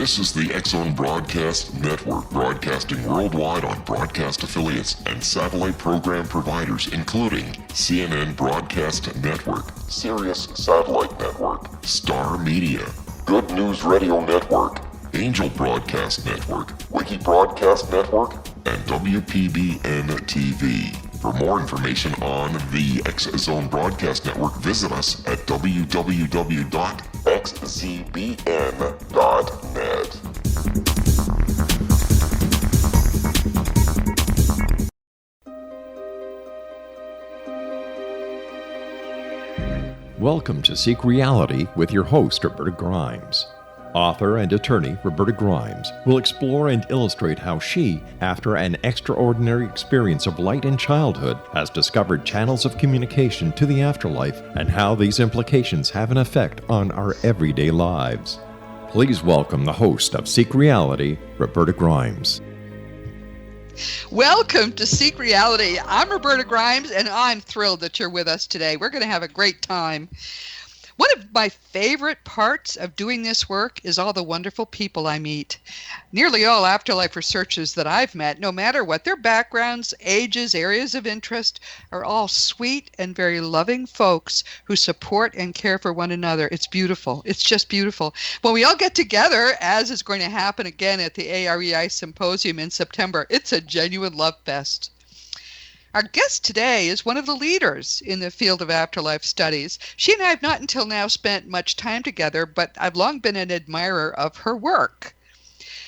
This is the X-Zone Broadcast Network, broadcasting worldwide on broadcast affiliates and satellite program providers, including CNN Broadcast Network, Sirius Satellite Network, Star Media, Good News Radio Network, Angel Broadcast Network, Wiki Broadcast Network, and WPBN TV. For more information on the X-Zone Broadcast Network, visit us at www.xzbn.net. Welcome to Seek Reality with your host, Roberta Grimes. Author and attorney Roberta Grimes will explore and illustrate how she, after an extraordinary experience of light in childhood, has discovered channels of communication to the afterlife and how these implications have an effect on our everyday lives. Please welcome the host of Seek Reality, Roberta Grimes. Welcome to Seek Reality. I'm Roberta Grimes, and I'm thrilled that you're with us today. We're going to have a great time. One of my favorite parts of doing this work is all the wonderful people I meet. Nearly all afterlife researchers that I've met, no matter what their backgrounds, ages, areas of interest, are all sweet and very loving folks who support and care for one another. It's beautiful. It's just beautiful. When we all get together, as is going to happen again at the AREI Symposium in September, it's a genuine love fest. Our guest today is one of the leaders in the field of afterlife studies. She and I have not until now spent much time together, but I've long been an admirer of her work.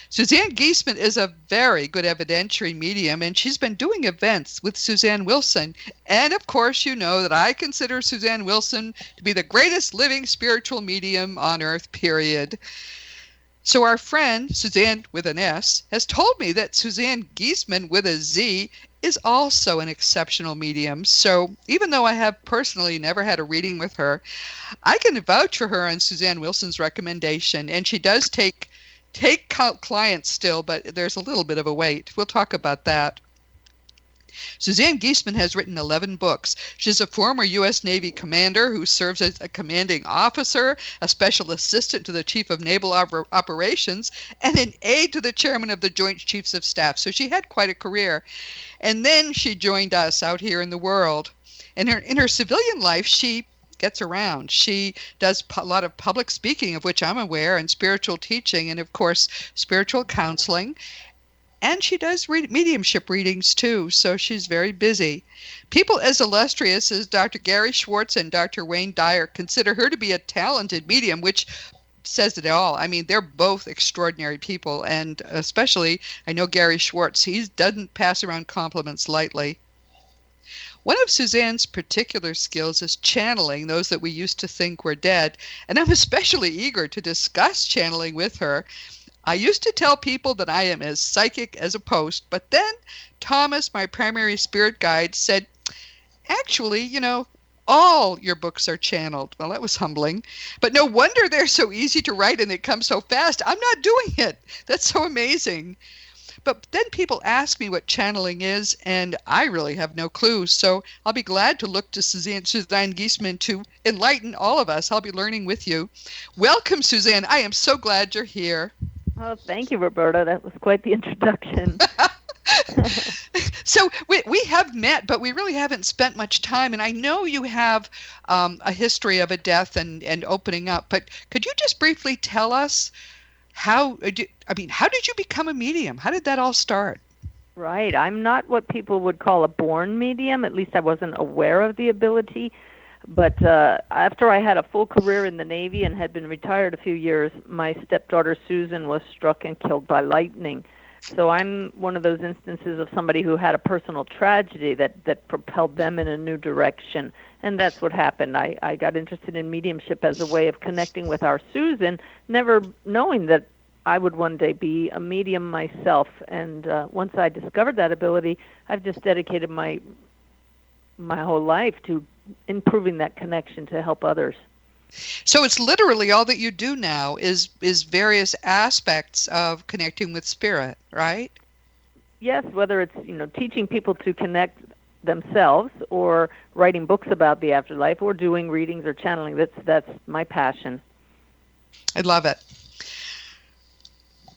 Suzanne Giesemann is a very good evidentiary medium, and she's been doing events with Suzanne Wilson. And of course, you know that I consider Suzanne Wilson to be the greatest living spiritual medium on earth, period. So our friend, Suzanne with an S, has told me that Suzanne Giesemann with a Z is also an exceptional medium. So even though I have personally never had a reading with her, I can vouch for her on Suzanne Wilson's recommendation. And she does take clients still, but there's a little bit of a wait. We'll talk about that. Suzanne Giesemann has written 11 books. She's a former U.S. Navy commander who serves as a commanding officer, a special assistant to the Chief of Naval Operations, and an aide to the chairman of the Joint Chiefs of Staff. So she had quite a career. And then she joined us out here in the world. And in her civilian life, she gets around. She does a lot of public speaking, of which I'm aware, and spiritual teaching, and of course, spiritual counseling. And she does mediumship readings too, so she's very busy. People as illustrious as Dr. Gary Schwartz and Dr. Wayne Dyer consider her to be a talented medium, which says it all. I mean, they're both extraordinary people, and especially, I know Gary Schwartz, he doesn't pass around compliments lightly. One of Suzanne's particular skills is channeling those that we used to think were dead, and I'm especially eager to discuss channeling with her. I used to tell people that I am as psychic as a post, but then Thomas, my primary spirit guide, said, actually, you know, all your books are channeled. Well, that was humbling, but no wonder they're so easy to write and they come so fast. I'm not doing it. That's so amazing. But then people ask me what channeling is, and I really have no clue. So I'll be glad to look to Suzanne Giesemann to enlighten all of us. I'll be learning with you. Welcome, Suzanne. I am so glad you're here. Oh, thank you, Roberta. That was quite the introduction. So we have met, but we really haven't spent much time. And I know you have a history of a death and opening up. But could you just briefly tell us how did you become a medium? How did that all start? Right. I'm not what people would call a born medium. At least I wasn't aware of the ability. But after I had a full career in the Navy and had been retired a few years, my stepdaughter Susan was struck and killed by lightning. So I'm one of those instances of somebody who had a personal tragedy that propelled them in a new direction. And that's what happened. I got interested in mediumship as a way of connecting with our Susan, never knowing that I would one day be a medium myself. And once I discovered that ability, I've just dedicated my whole life to improving that connection to help others. So it's literally all that you do now is various aspects of connecting with spirit, right? Yes, whether it's teaching people to connect themselves or writing books about the afterlife or doing readings or channeling, that's my passion. I love it.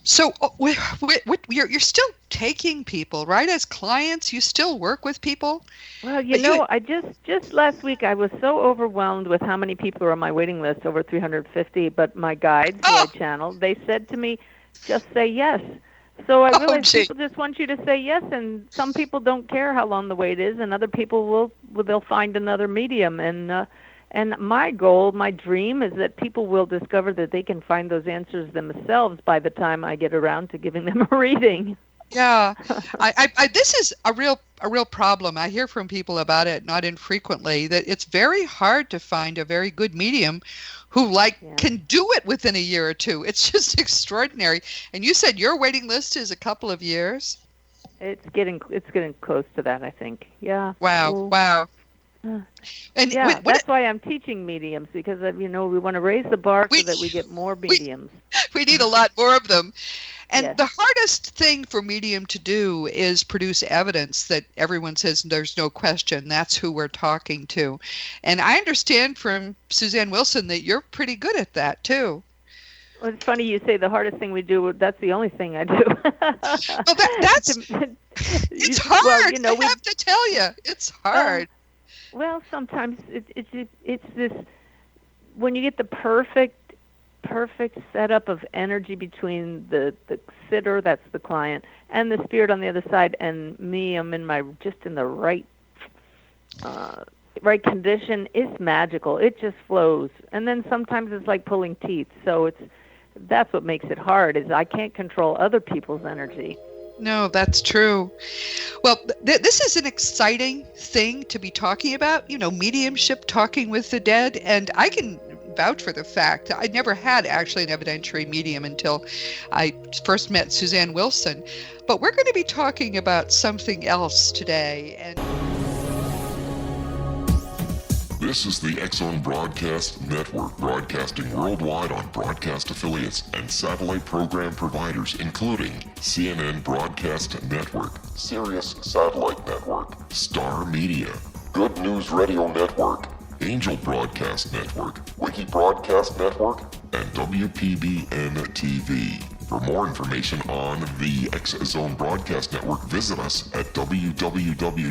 So you're still taking people, right? As clients, you still work with people? Well, But I just last week I was so overwhelmed with how many people are on my waiting list, over 350. But my guides who I channeled, they said to me, "Just say yes." So I realized gee. people just want you to say yes, and some people don't care how long the wait is, and other people they'll find another medium. And my goal, my dream, is that people will discover that they can find those answers themselves by the time I get around to giving them a reading. Yeah, this is a real problem. I hear from people about it not infrequently, that it's very hard to find a very good medium who can do it within a year or two. It's just extraordinary. And you said your waiting list is a couple of years? It's getting close to that, I think. Yeah. Wow. Well, Wow. And yeah, that's why I'm teaching mediums, because we want to raise the bar so that we get more mediums. We need a lot more of them. And Yes. the hardest thing for medium to do is produce evidence that everyone says there's no question that's who we're talking to. And I understand from Suzanne Wilson that you're pretty good at that too. Well, it's funny you say the hardest thing we do. That's the only thing I do. Well, that's it's hard. Well, I have to tell you, it's hard. Well, sometimes it's this, when you get the perfect setup of energy between the sitter, that's the client, and the spirit on the other side, and me, I'm in the right condition. It's magical. It just flows. And then sometimes it's like pulling teeth. So that's what makes it hard, is I can't control other people's energy. No, that's true. Well, this is an exciting thing to be talking about, mediumship, talking with the dead. And I can vouch for the fact that I never had actually an evidentiary medium until I first met Suzanne Wilson. But we're going to be talking about something else today. And This is the X-Zone Broadcast Network, broadcasting worldwide on broadcast affiliates and satellite program providers, including CNN Broadcast Network, Sirius Satellite Network, Star Media, Good News Radio Network, Angel Broadcast Network, Wiki Broadcast Network, and WPBN TV. For more information on the X-Zone Broadcast Network, visit us at www.xzbn.net.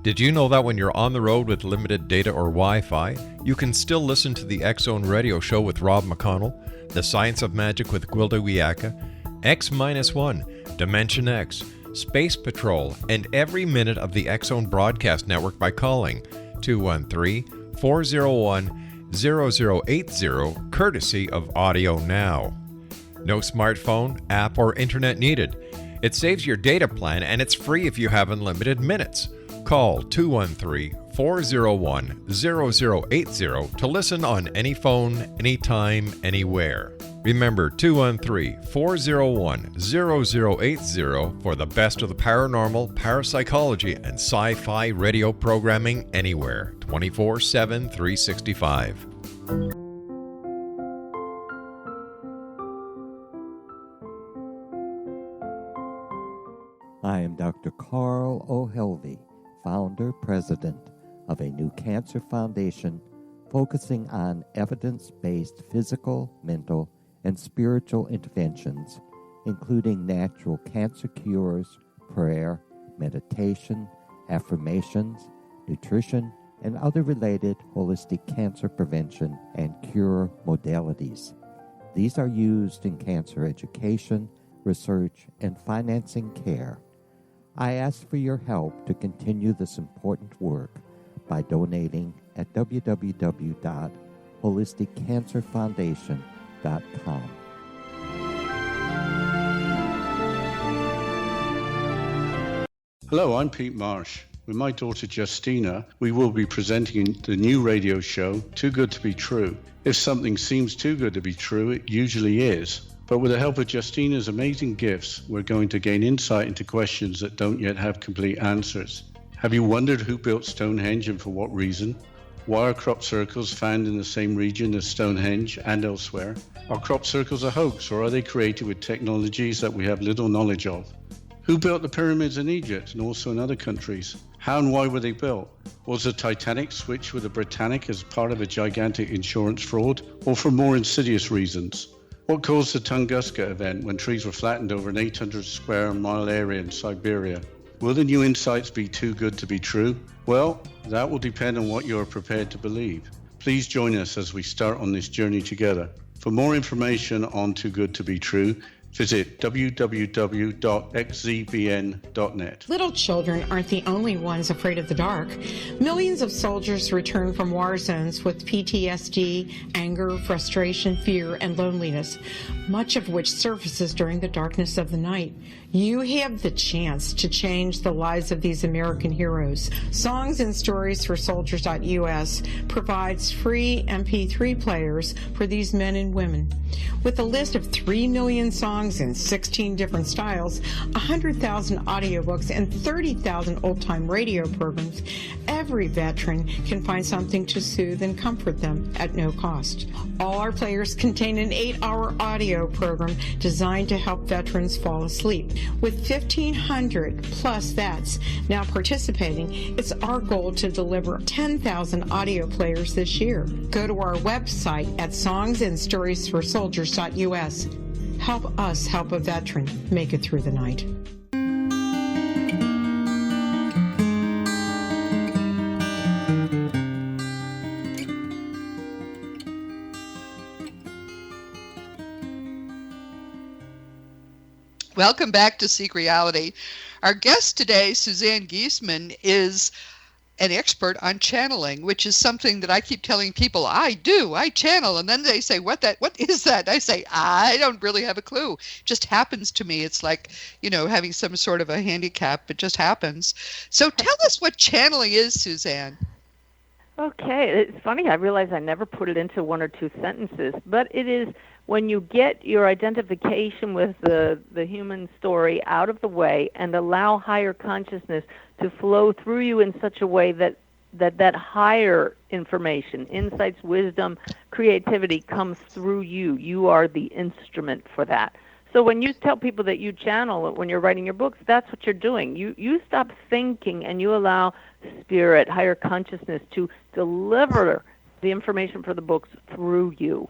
Did you know that when you're on the road with limited data or Wi-Fi, you can still listen to the X-Zone Radio Show with Rob McConnell, The Science of Magic with Gwilda Wiyaka, X-1, Dimension X, Space Patrol, and every minute of the X-Zone Broadcast Network by calling 213-401-0080, courtesy of Audio Now. No smartphone, app, or internet needed. It saves your data plan, and it's free if you have unlimited minutes. Call 213-401-0080 to listen on any phone, anytime, anywhere. Remember 213-401-0080 for the best of the paranormal, parapsychology, and sci-fi radio programming anywhere, 24/7, 365. I am Dr. Carl O'Helvey, founder, president of a new cancer foundation focusing on evidence-based physical, mental, and spiritual interventions, including natural cancer cures, prayer, meditation, affirmations, nutrition, and other related holistic cancer prevention and cure modalities. These are used in cancer education, research, and financing care. I ask for your help to continue this important work by donating at www.holisticcancerfoundation.com. Hello, I'm Pete Marsh. With my daughter Justina, we will be presenting the new radio show, Too Good to Be True. If something seems too good to be true, it usually is. But with the help of Justina's amazing gifts, we're going to gain insight into questions that don't yet have complete answers. Have you wondered who built Stonehenge and for what reason? Why are crop circles found in the same region as Stonehenge and elsewhere? Are crop circles a hoax, or are they created with technologies that we have little knowledge of? Who built the pyramids in Egypt and also in other countries? How and why were they built? Was the Titanic switched with the Britannic as part of a gigantic insurance fraud, or for more insidious reasons? What caused the Tunguska event when trees were flattened over an 800 square mile area in Siberia? Will the new insights be too good to be true? Well, that will depend on what you are prepared to believe. Please join us as we start on this journey together. For more information on Too Good to Be True, visit www.xzbn.net. Little children aren't the only ones afraid of the dark. Millions of soldiers return from war zones with PTSD, anger, frustration, fear, and loneliness, much of which surfaces during the darkness of the night. You have the chance to change the lives of these American heroes. Songs and Stories for Soldiers.us provides free MP3 players for these men and women. With a list of 3 million songs in 16 different styles, 100,000 audiobooks, and 30,000 old-time radio programs, every veteran can find something to soothe and comfort them at no cost. All our players contain an 8-hour audio program designed to help veterans fall asleep. With 1,500 plus vets now participating, it's our goal to deliver 10,000 audio players this year. Go to our website at songsandstoriesforsoldiers.us. Help us help a veteran make it through the night. Welcome back to Seek Reality. Our guest today, Suzanne Giesemann, is an expert on channeling, which is something that I keep telling people I channel. And then they say, what is that? I say, I don't really have a clue. It just happens to me. It's like, having some sort of a handicap. It just happens. So tell us what channeling is, Suzanne. Okay, it's funny. I realize I never put it into one or two sentences, but it is when you get your identification with the human story out of the way and allow higher consciousness to flow through you in such a way that higher information, insights, wisdom, creativity comes through you. You are the instrument for that. So when you tell people that you channel when you're writing your books, that's what you're doing. You stop thinking and you allow spirit, higher consciousness to deliver the information for the books through you.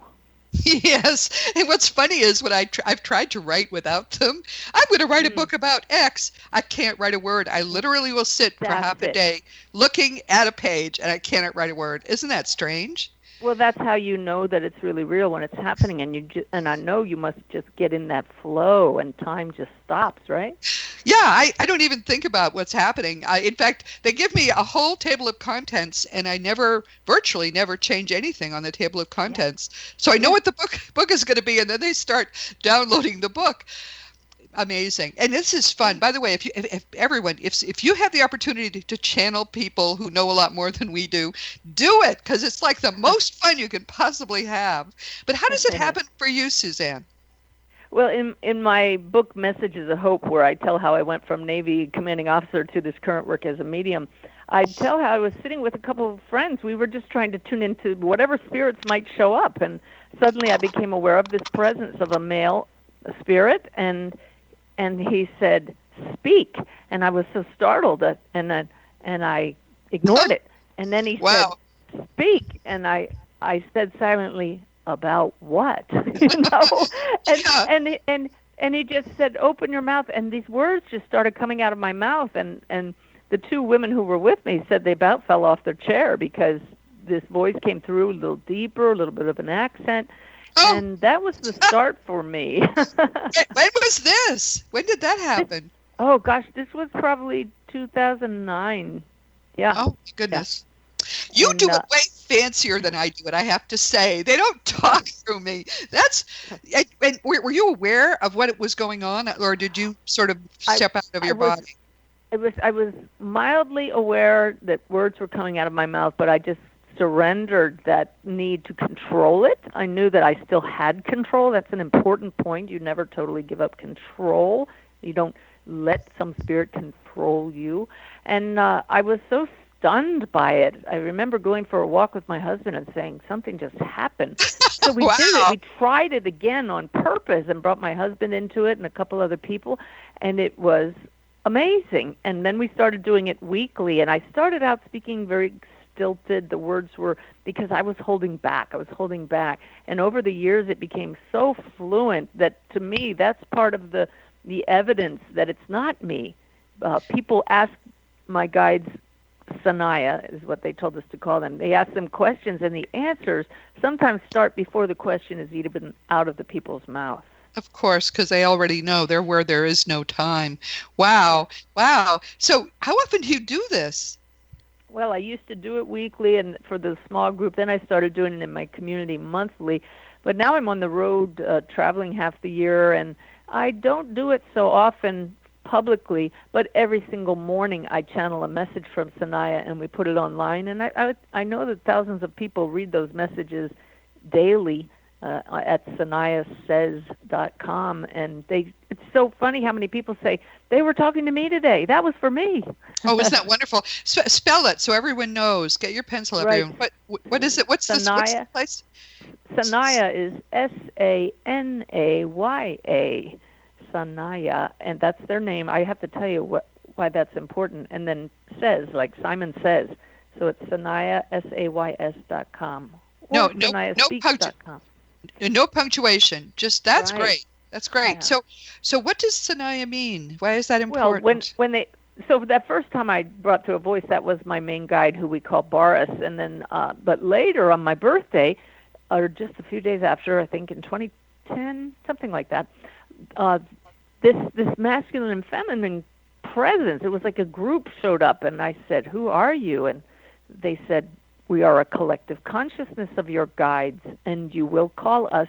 Yes, and what's funny is when I've tried to write without them. I'm going to write a book about X. I can't write a word. I literally will sit for half a day looking at a page, and I cannot write a word. Isn't that strange? Well, that's how you know that it's really real when it's happening, and I know you must just get in that flow, and time just stops, right? Yeah, I don't even think about what's happening. In fact, they give me a whole table of contents, and I virtually never change anything on the table of contents. Yeah. So I know what the book is going to be, and then they start downloading the book. Amazing. And this is fun. By the way, if you have the opportunity to channel people who know a lot more than we do it, because it's like the most fun you can possibly have. But how does it happen for you, Suzanne? Well, in my book, Messages of Hope, where I tell how I went from Navy commanding officer to this current work as a medium, I tell how I was sitting with a couple of friends. We were just trying to tune into whatever spirits might show up. And suddenly I became aware of this presence of a male spirit, and he said, "Speak," and I was so startled, and I ignored it. And then he said, "Speak," and I said silently, "About what?" And he just said, "Open your mouth," and these words just started coming out of my mouth, and the two women who were with me said they about fell off their chair because this voice came through a little deeper, a little bit of an accent. And that was the start for me. When was this? When did that happen? Oh, gosh, this was probably 2009. Yeah. Oh, goodness. Yeah. You do it way fancier than I do it, I have to say. They don't talk through me. And were you aware of what was going on, or did you sort of step out of your body? I was mildly aware that words were coming out of my mouth, but I just surrendered that need to control it. I knew that I still had control. That's an important point. You never totally give up control. You don't let some spirit control you. And I was so stunned by it. I remember going for a walk with my husband and saying, something just happened. So we did it. We tried it again on purpose and brought my husband into it and a couple other people, and it was amazing. And then we started doing it weekly, and I started out speaking very stilted. The words were, because I was holding back. And over the years, it became so fluent that, to me, that's part of the evidence that it's not me. People ask my guides, Sanaya is what they told us to call them. They ask them questions, and the answers sometimes start before the question is even out of the people's mouth. Of course, because they already know they're where there is no time. Wow. So how often do you do this? Well, I used to do it weekly and for the small group. Then I started doing it in my community monthly. But now I'm on the road traveling half the year, and I don't do it so often publicly, but every single morning I channel a message from Sanaya and we put it online, and I know that thousands of people read those messages daily at sanayasays.com, and it's so funny how many people say, they were talking to me today. That was for me. Oh, isn't that wonderful? Spell it so everyone knows. Get your pencil, everyone. Right. What is it? What's Sanaya, what's the place? Sanaya is Sanaya. Sanaya, and that's their name. I have to tell you why that's important. And then says, like Simon says. So it's Sanaya, SAYS.com. No punctuation. Just that's right. Great. That's great. Yeah. So what does Sanaya mean? Why is that important? Well, so that first time I brought to a voice, that was my main guide, who we call Boris, and then but later on my birthday, or just a few days after, I think in 2010, something like that. This masculine and feminine presence, it was like a group showed up, and I said, who are you? And they said, we are a collective consciousness of your guides, and you will call us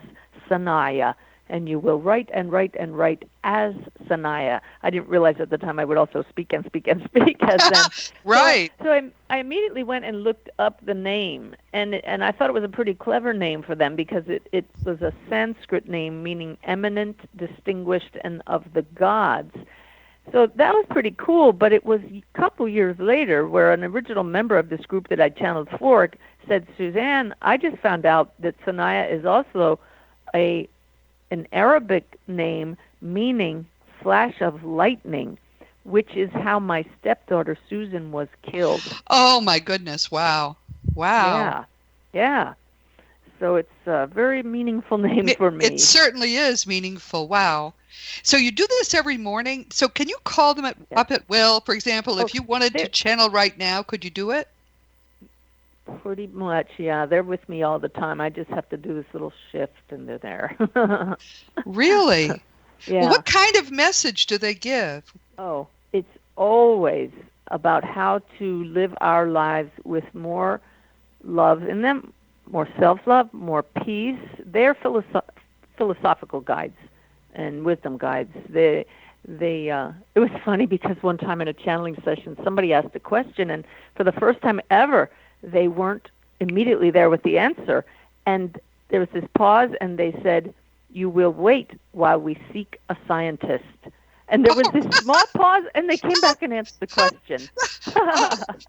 Sanaya, and you will write and write and write as Sanaya. I didn't realize at the time I would also speak as them. Right. So I immediately went and looked up the name, and I thought it was a pretty clever name for them, because it was a Sanskrit name meaning eminent, distinguished, and of the gods. So that was pretty cool, but it was a couple years later where an original member of this group that I channeled for said, Suzanne, I just found out that Sanaya is also an Arabic name meaning flash of lightning, which is how my stepdaughter Susan was killed. Oh my goodness! Wow. Yeah. So it's a very meaningful name for me. It certainly is meaningful. Wow. So you do this every morning. So can you call them up at will? For example, if you wanted to channel right now, could you do it? Pretty much, yeah. They're with me all the time. I just have to do this little shift, and they're there. Really? Yeah. Well, what kind of message do they give? Oh, it's always about how to live our lives with more love in them, more self-love, more peace. They're philosophical guides and wisdom guides. It was funny because one time in a channeling session, somebody asked a question, and for the first time ever, they weren't immediately there with the answer. And there was this pause, and they said, you will wait while we seek a scientist. And there was this small pause, and they came back and answered the question.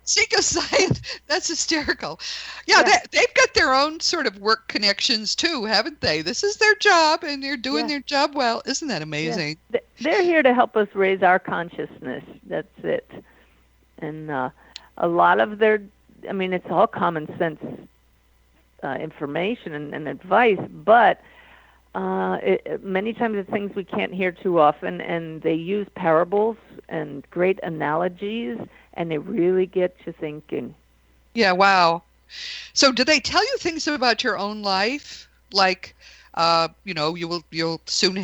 Seek a scientist. That's hysterical. Yeah. They've got their own sort of work connections, too, haven't they? This is their job, and they're doing their job well. Isn't that amazing? Yeah. They're here to help us raise our consciousness. That's it. And a lot of it's all common sense information and advice, but many times it's things we can't hear too often, and they use parables and great analogies, and they really get you thinking. Yeah, wow. So do they tell you things about your own life? Like, you'll soon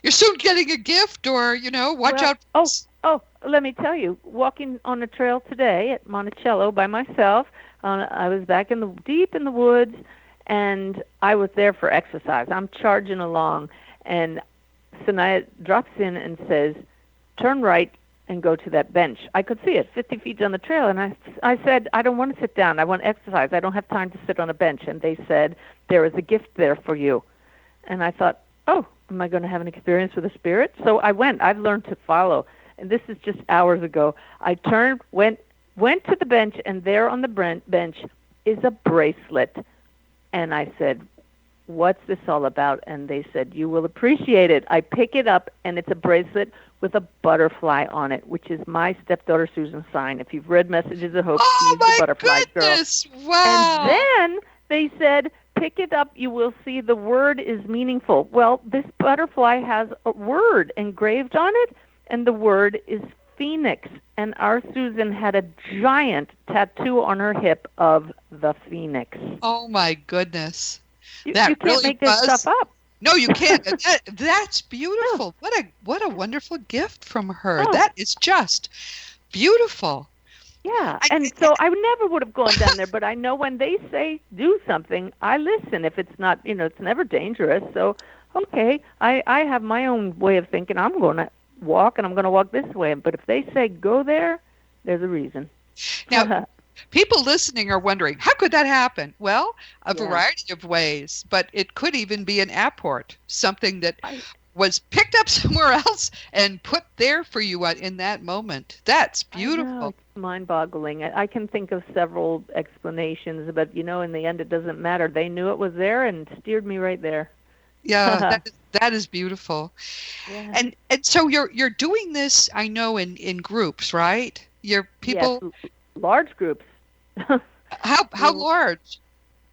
you're soon getting a gift, or, watch out. Oh, let me tell you, walking on a trail today at Monticello by myself, I was back deep in the woods, and I was there for exercise. I'm charging along, and Sanaya drops in and says, turn right and go to that bench. I could see it 50 feet down the trail, and I said, I don't want to sit down. I want to exercise. I don't have time to sit on a bench. And they said, there is a gift there for you. And I thought, oh, am I going to have an experience with a spirit? So I went. I've learned to follow. And this is just hours ago. I turned, went went to the bench, and there on the bench is a bracelet. And I said, what's this all about? And they said, you will appreciate it. I pick it up, and it's a bracelet with a butterfly on it, which is my stepdaughter Susan's sign. If you've read Messages of Hope, she's the butterfly goodness. girl. Wow. And then they said, pick it up, you will see the word is meaningful. Well, this butterfly has a word engraved on it, and the word is Phoenix. And our Susan had a giant tattoo on her hip of the Phoenix. Oh, my goodness. You That can't really make this stuff up. No, you can't. That's beautiful. What a wonderful gift from her. Oh. That is just beautiful. Yeah, and so I never would have gone down there, but I know when they say do something, I listen. If it's not, it's never dangerous. So, okay, I have my own way of thinking. I'm going to walk, and I'm going to walk this way. But if they say go there, there's a reason. Now, people listening are wondering, how could that happen? Well, a variety of ways, but it could even be an apport, something that was picked up somewhere else and put there for you in that moment. That's beautiful. I know, it's mind-boggling. I can think of several explanations, but, in the end, it doesn't matter. They knew it was there and steered me right there. Yeah, that is beautiful. Yeah. And so you're doing this, I know, in groups, right? Your people. Yes, large groups. How large?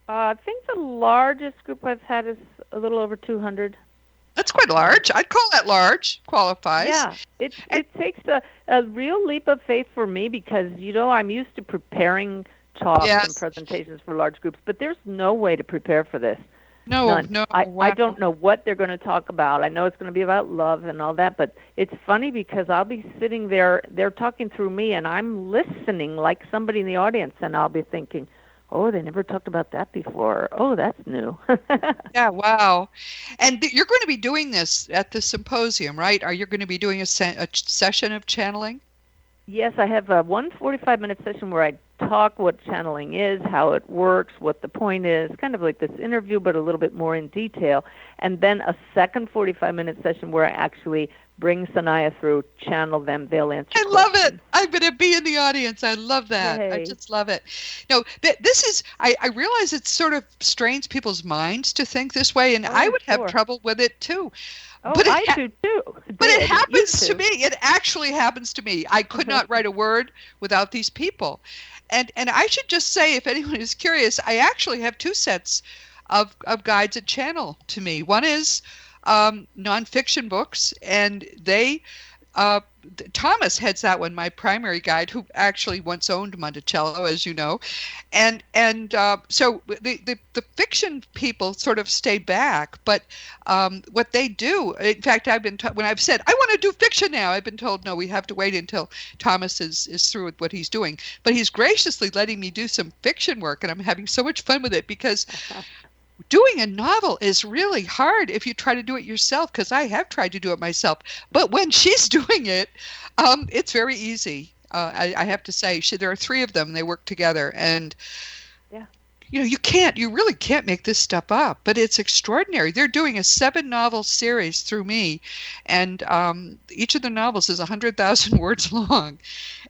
I think the largest group I've had is a little over 200. That's quite large. I'd call that large. Qualifies. Yeah, it takes a real leap of faith for me because, I'm used to preparing talks and presentations for large groups, but there's no way to prepare for this. No. I don't know what they're going to talk about. I know it's going to be about love and all that, but it's funny because I'll be sitting there, they're talking through me, and I'm listening like somebody in the audience, and I'll be thinking, oh, they never talked about that before. Oh, that's new. Yeah, wow. And you're going to be doing this at the symposium, right? Are you going to be doing a session of channeling? Yes, I have a 45-minute session where I talk what channeling is, how it works, what the point is, kind of like this interview, but a little bit more in detail. And then a second 45-minute session where I actually bring Sanaya through, channel them, they'll answer questions. Love it. I'm going to be in the audience. I love that. Yay. I just love it. No, this is, I realize it sort of strains people's minds to think this way, and I would have trouble with it too. Oh, but I do too. But it happens to me. It actually happens to me. I could not write a word without these people. And I should just say, if anyone is curious, I actually have two sets of guides that channel to me. One is nonfiction books, and they Thomas heads that one, my primary guide, who actually once owned Monticello, as you know, and so the fiction people sort of stay back, but what they do, in fact, I've been when I've said I want to do fiction now, I've been told no, we have to wait until Thomas is through with what he's doing, but he's graciously letting me do some fiction work, and I'm having so much fun with it because doing a novel is really hard if you try to do it yourself, because I have tried to do it myself. But when she's doing it, it's very easy. I have to say, there are three of them. They work together. And, you really can't make this stuff up. But it's extraordinary. They're doing a 7-novel series through me. And each of the novels is 100,000 words long.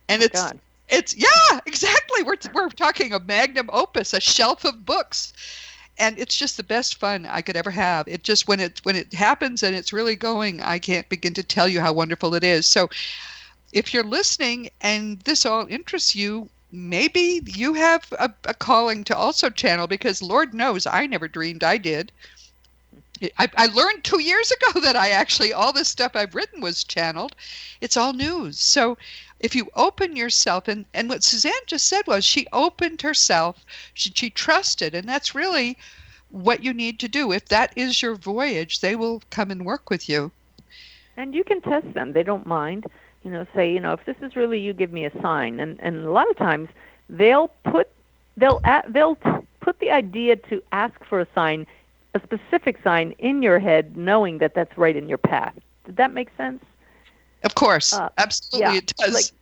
And it's yeah, exactly. We're talking a magnum opus, a shelf of books. And it's just the best fun I could ever have. It just, when it happens and it's really going, I can't begin to tell you how wonderful it is. So if you're listening and this all interests you, maybe you have a calling to also channel, because Lord knows I never dreamed I did. I learned 2 years ago that all this stuff I've written was channeled. It's all news. So if you open yourself, and what Suzanne just said was she opened herself, she trusted, and that's really what you need to do. If that is your voyage, they will come and work with you. And you can test them. They don't mind. Say, if this is really you, give me a sign. And a lot of times they'll put the idea to ask for a sign, a specific sign in your head, knowing that that's right in your path. Did that make sense? Of course. Absolutely, it does.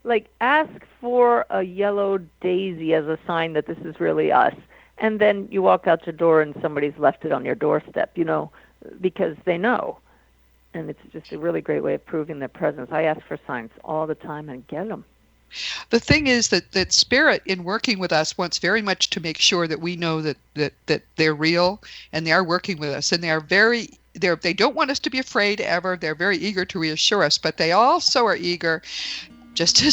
Like ask for a yellow daisy as a sign that this is really us. And then you walk out your door and somebody's left it on your doorstep, because they know. And it's just a really great way of proving their presence. I ask for signs all the time and get them. The thing is that Spirit, in working with us, wants very much to make sure that we know that they're real, and they are working with us, and they don't want us to be afraid ever. They're very eager to reassure us, but they also are eager, just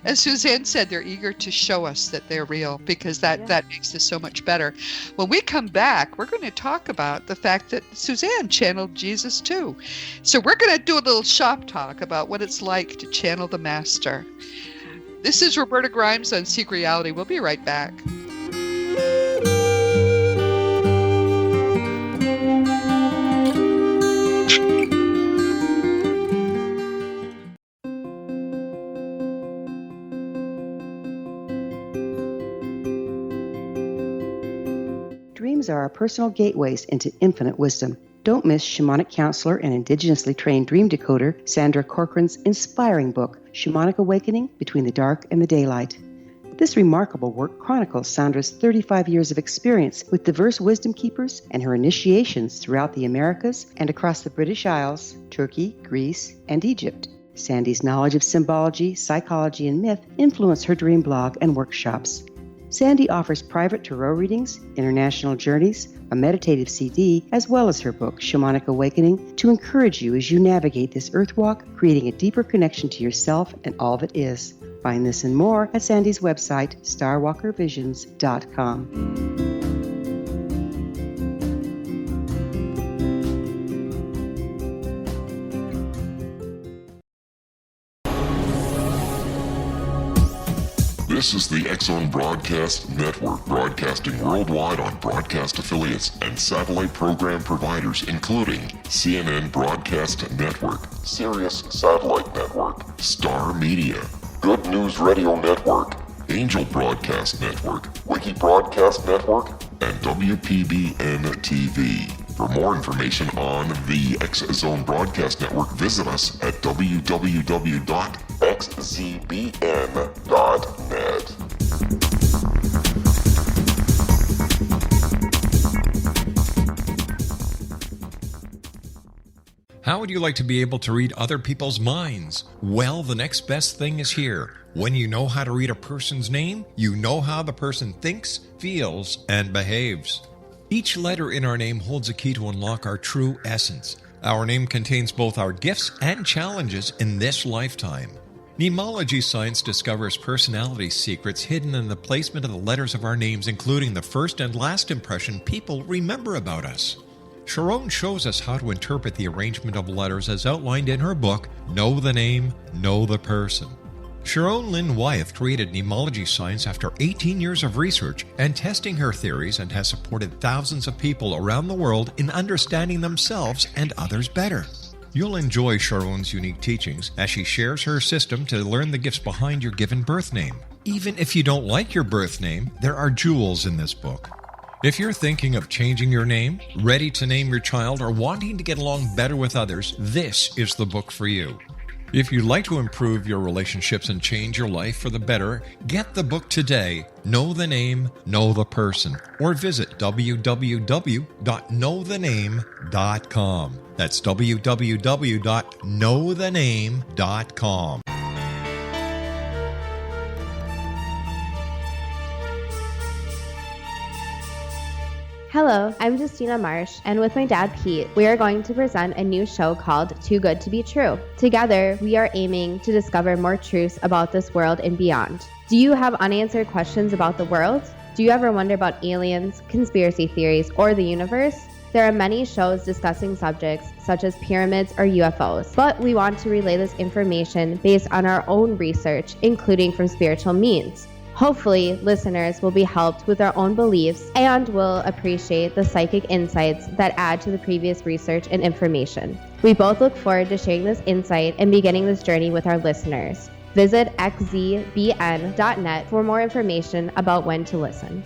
as Suzanne said, they're eager to show us that they're real, because that makes this so much better. When we come back, we're going to talk about the fact that Suzanne channeled Jesus too. So we're going to do a little shop talk about what it's like to channel the Master. This is Roberta Grimes on Seek Reality. We'll be right back. Dreams are our personal gateways into infinite wisdom. Don't miss shamanic counselor and indigenously trained dream decoder Sandra Corcoran's inspiring book, Shamanic Awakening Between the Dark and the Daylight. This remarkable work chronicles Sandra's 35 years of experience with diverse wisdom keepers and her initiations throughout the Americas and across the British Isles, Turkey, Greece, and Egypt. Sandy's knowledge of symbology, psychology, and myth influence her dream blog and workshops. Sandy offers private tarot readings, international journeys, a meditative CD, as well as her book, Shamanic Awakening, to encourage you as you navigate this earth walk, creating a deeper connection to yourself and all that is. Find this and more at Sandy's website, starwalkervisions.com. This is the X-Zone Broadcast Network, broadcasting worldwide on broadcast affiliates and satellite program providers, including CNN Broadcast Network, Sirius Satellite Network, Star Media, Good News Radio Network, Angel Broadcast Network, Wiki Broadcast Network, and WPBN TV. For more information on the X-Zone Broadcast Network, visit us at www.xzbn.net. How would you like to be able to read other people's minds? Well, the next best thing is here. When you know how to read a person's name, you know how the person thinks, feels, and behaves. Each letter in our name holds a key to unlock our true essence. Our name contains both our gifts and challenges in this lifetime. Mnemology science discovers personality secrets hidden in the placement of the letters of our names, including the first and last impression people remember about us. Sharon shows us how to interpret the arrangement of letters as outlined in her book, Know the Name, Know the Person. Sharon Lynn Wyeth created mnemology science after 18 years of research and testing her theories, and has supported thousands of people around the world in understanding themselves and others better. You'll enjoy Sharon's unique teachings as she shares her system to learn the gifts behind your given birth name. Even if you don't like your birth name, there are jewels in this book. If you're thinking of changing your name, ready to name your child, or wanting to get along better with others, this is the book for you. If you'd like to improve your relationships and change your life for the better, get the book today, Know the Name, Know the Person, or visit www.knowthename.com. That's www.knowthename.com. Hello, I'm Justina Marsh, and with my dad Pete, we are going to present a new show called Too Good to Be True. Together, we are aiming to discover more truths about this world and beyond. Do you have unanswered questions about the world? Do you ever wonder about aliens, conspiracy theories, or the universe? There are many shows discussing subjects such as pyramids or UFOs, but we want to relay this information based on our own research, including from spiritual means. Hopefully, listeners will be helped with their own beliefs and will appreciate the psychic insights that add to the previous research and information. We both look forward to sharing this insight and beginning this journey with our listeners. Visit xzbn.net for more information about when to listen.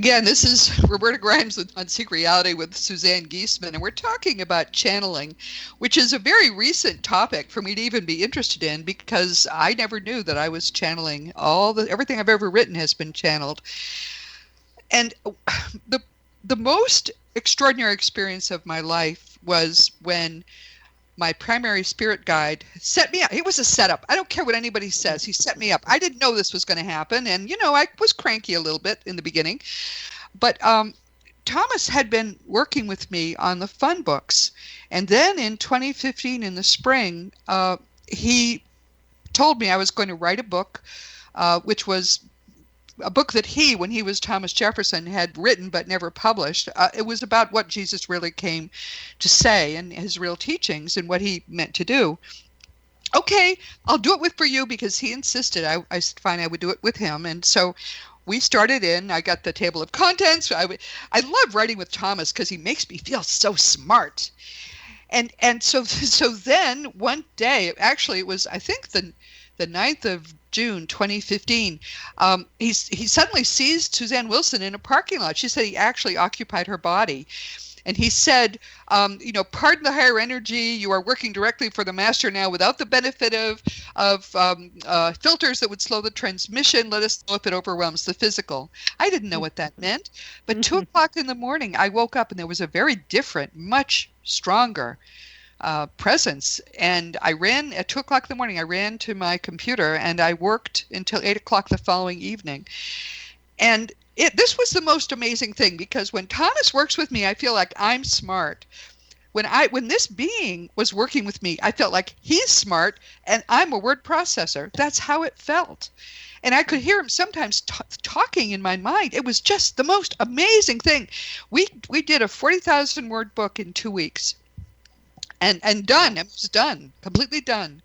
Again, this is Roberta Grimes on Seek Reality with Suzanne Giesemann, and we're talking about channeling, which is a very recent topic for me to even be interested in, because I never knew that I was channeling. Everything I've ever written has been channeled. And the most extraordinary experience of my life was when my primary spirit guide set me up. It was a setup. I don't care what anybody says. He set me up. I didn't know this was going to happen. And, I was cranky a little bit in the beginning. But Thomas had been working with me on the fun books. And then in 2015, in the spring, he told me I was going to write a book, which was a book that he, when he was Thomas Jefferson, had written but never published. It was about what Jesus really came to say and his real teachings and what he meant to do. Okay, I'll do it for you, because he insisted. I said fine, I would do it with him. And so we started in. I got the table of contents. I love writing with Thomas because he makes me feel so smart. And so then one day, actually it was, I think the 9th of June 2015, he suddenly sees Suzanne Wilson in a parking lot. She said he actually occupied her body. And he said, pardon the higher energy, you are working directly for the master now without the benefit of filters that would slow the transmission. Let us know if it overwhelms the physical. I didn't know what that meant. But 2 o'clock in the morning, I woke up and there was a very different, much stronger presence. And I ran at 2 o'clock in the morning. I ran to my computer and I worked until 8 o'clock the following evening. And this was the most amazing thing, because when Thomas works with me, I feel like I'm smart. When this being was working with me, I felt like he's smart and I'm a word processor. That's how it felt. And I could hear him sometimes talking in my mind. It was just the most amazing thing. We did a 40,000 word book in 2 weeks. And done. It was done. Completely done.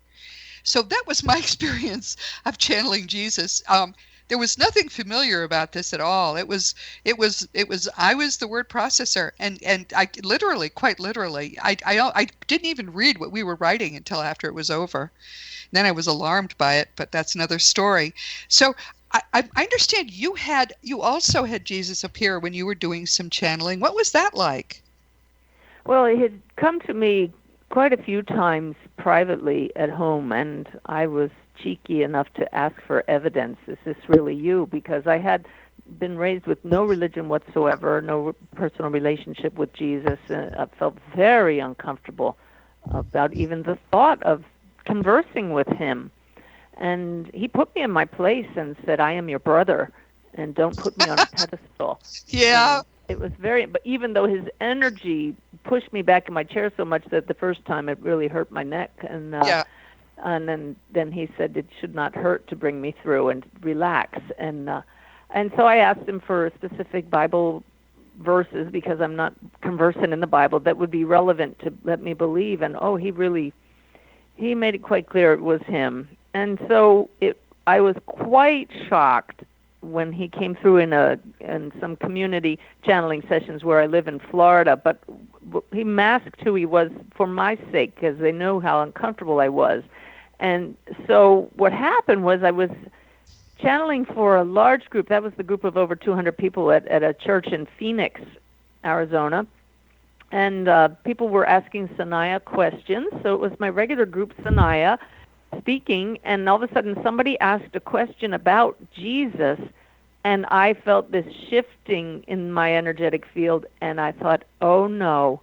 So that was my experience of channeling Jesus. There was nothing familiar about this at all. It was I was the word processor, and I literally, quite literally, I didn't even read what we were writing until after it was over. And then I was alarmed by it, but that's another story. So I understand you also had Jesus appear when you were doing some channeling. What was that like? Well, it had come to me quite a few times privately at home, and I was cheeky enough to ask for evidence. Is this really you? Because I had been raised with no religion whatsoever, no personal relationship with Jesus, and I felt very uncomfortable about even the thought of conversing with him. And he put me in my place and said, I am your brother, and don't put me on a pedestal. Yeah. And it was but even though his energy pushed me back in my chair so much that the first time it really hurt my neck. And and then he said it should not hurt to bring me through and relax. And so I asked him for specific Bible verses, because I'm not conversant in the Bible, that would be relevant to let me believe. And he made it quite clear it was him. And so I was quite shocked when he came through in some community channeling sessions where I live in Florida. But he masked who he was for my sake, because they know how uncomfortable I was. And so what happened was I was channeling for a large group. That was the group of over 200 people at a church in Phoenix, Arizona. And people were asking Sanaya questions. So it was my regular group, Sanaya, speaking. And all of a sudden somebody asked a question about Jesus. And I felt this shifting in my energetic field. And I thought, oh, no.